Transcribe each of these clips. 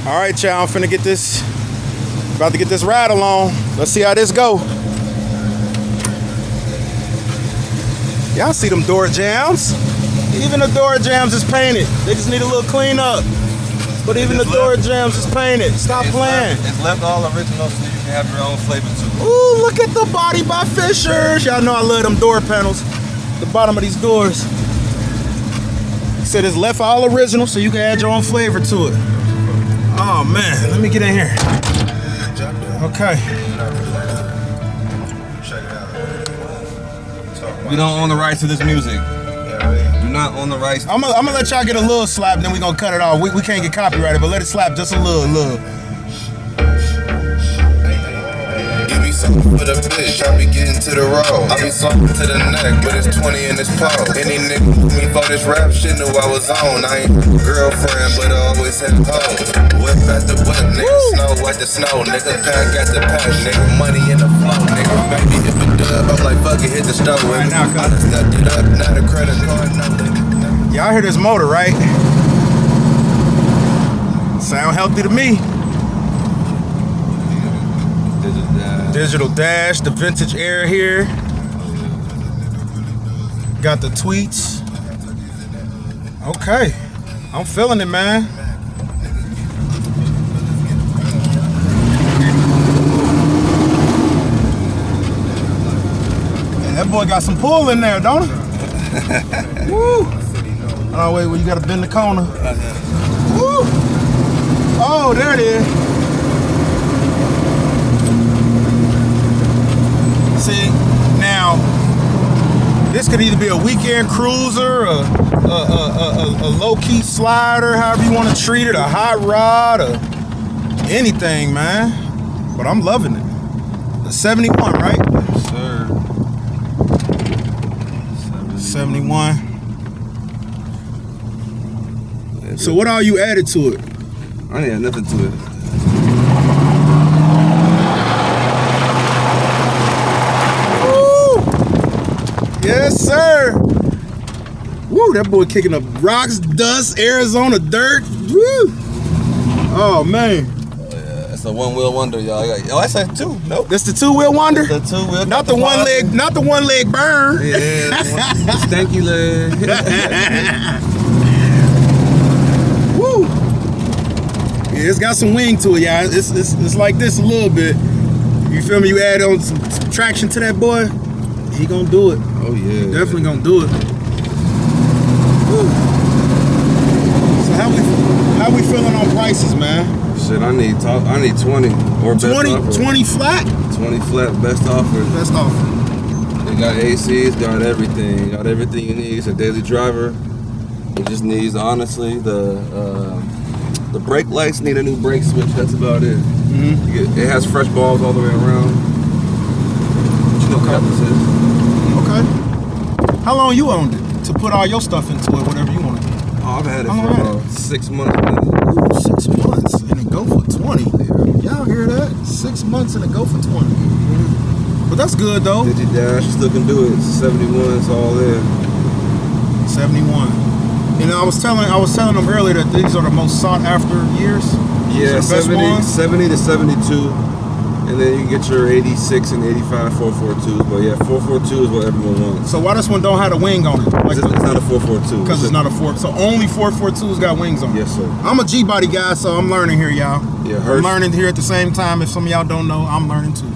All right, y'all, I'm finna get this, about to get this ride along. Let's see how this go. Y'all see them door jams? Even the door jams is painted. They just need a little clean up. But even the door jams is painted. Stop playing. It's left all original so you can have your own flavor too. Ooh, look at the body by Fishers. Y'all know I love them door panels. The bottom of these doors. He said it's left all original so you can add your own flavor to it. Oh man, let me get in here. Okay. We don't own the rights to this music. Do not own the rights. I'm gonna let y'all get a little slap, then we gonna cut it off. We can't get copyrighted, but let it slap just a little. You be something for the bitch, I be getting to the road. I be something to the neck, but it's 20 in this pole. Any nigga with me for this rap shit knew I was on. I ain't a girlfriend, but I always had hoes. Whip at the whip, nigga, snow at the snow, nigga, pack at the pack, nigga, money in the flow, nigga, baby, if a dub, I'm like, fuck it, hit the stove. Right now, I done stepped it up, not a credit card, nothing. Y'all hear this motor, right? Sound healthy to me. Digital dash, the vintage air here. Got the tweets. Okay, I'm feeling it, man. Man, that boy got some pull in there, don't he? Woo! Oh wait, well you gotta bend the corner. Woo! Oh, there it is. See, now this could either be a weekend cruiser, a low-key slider, however you want to treat it, a hot rod, or anything, man. But I'm loving it. The 71, right? Yes, sir. 71. So what all you added to it? I ain't had nothing to it. Yes, sir. Woo, that boy kicking up rocks, dust, Arizona dirt. Woo. Oh, man. Oh, yeah. That's a one-wheel wonder, y'all. Oh, that's a two. Nope. That's the two-wheel wonder? That's the two-wheel. Not the one leg, not the one leg burn. Yeah, the stanky leg. Woo. Yeah, it's got some wing to it, y'all. It's like this a little bit. You feel me? You add on some traction to that boy, he gonna do it. Oh yeah, definitely gonna do it. Woo. So how we feeling on prices, man? Shit, I need 20 or best 20, offer. 20 flat. 20 flat, best offer. Best offer. They got ACs, got everything you need. It's a daily driver. It just needs, honestly, the brake lights need a new brake switch. That's about it. Mm-hmm. It has fresh balls all the way around. But you know Cutlass is. Okay. How long you owned it to put all your stuff into it, whatever you want to do? Oh, I've had it for about 6 months. Ooh, 6 months and it go for 20. Y'all hear that? 6 months and it go for 20. But that's good though. Digi dash, you still can do it. It's 71, it's all there. 71. You know, I was telling them earlier that these are the most sought after years. Yeah, the best 70 to 72. And then you can get your 86 and 85 442s. But yeah, 442 is what everyone wants. So why this one don't have a wing on it? Like it's not a 442. Because it's not a 4. So only 442s got wings on it. Yes, sir. I'm a G-body guy, so I'm learning here, y'all. Yeah, I'm learning here at the same time. If some of y'all don't know, I'm learning too.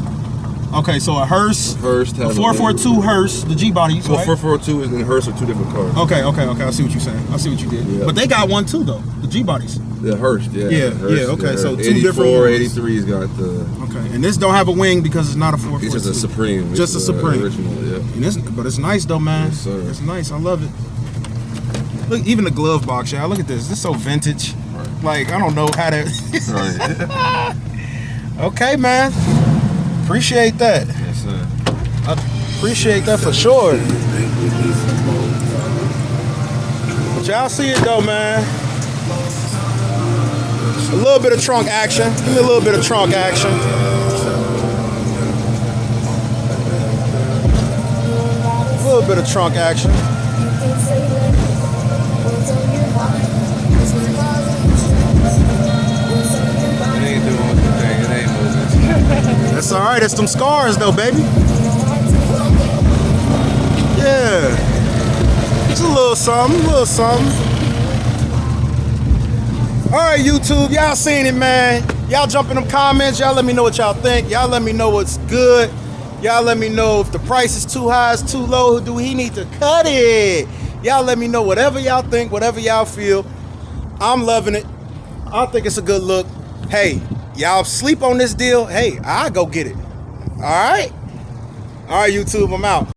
Okay, so a hearse, a 442 hearse, the G-body. So right? 442 and a hearse are two different cars. Okay. I see what you're saying. I see what you did. Yeah. But they got one too, though. The G-bodies. The hearse, yeah. Yeah. Okay, so two 84, different ones. 83's got the. Okay, and this don't have a wing because it's not a 442. It's just a Supreme. Just a Supreme. Original, yeah. But it's nice though, man. Yes, sir. It's nice. I love it. Look, even the glove box, y'all. Look at this. This is so vintage. Right. Like I don't know how to. Right. Okay, man. Appreciate that. Yes, sir. I appreciate that for sure. But y'all see it though, man. A little bit of trunk action. Give me a little bit of trunk action. A little bit of trunk action. all right. That's them scars, though, baby. Yeah. Just a little something, All right, YouTube, y'all seen it, man. Y'all jump in them comments. Y'all let me know what y'all think. Y'all let me know what's good. Y'all let me know if the price is too high, it's too low. Do he need to cut it? Y'all let me know whatever y'all think, whatever y'all feel. I'm loving it. I think it's a good look. Hey, y'all sleep on this deal? Hey, I'll go get it. All right? All right, YouTube, I'm out.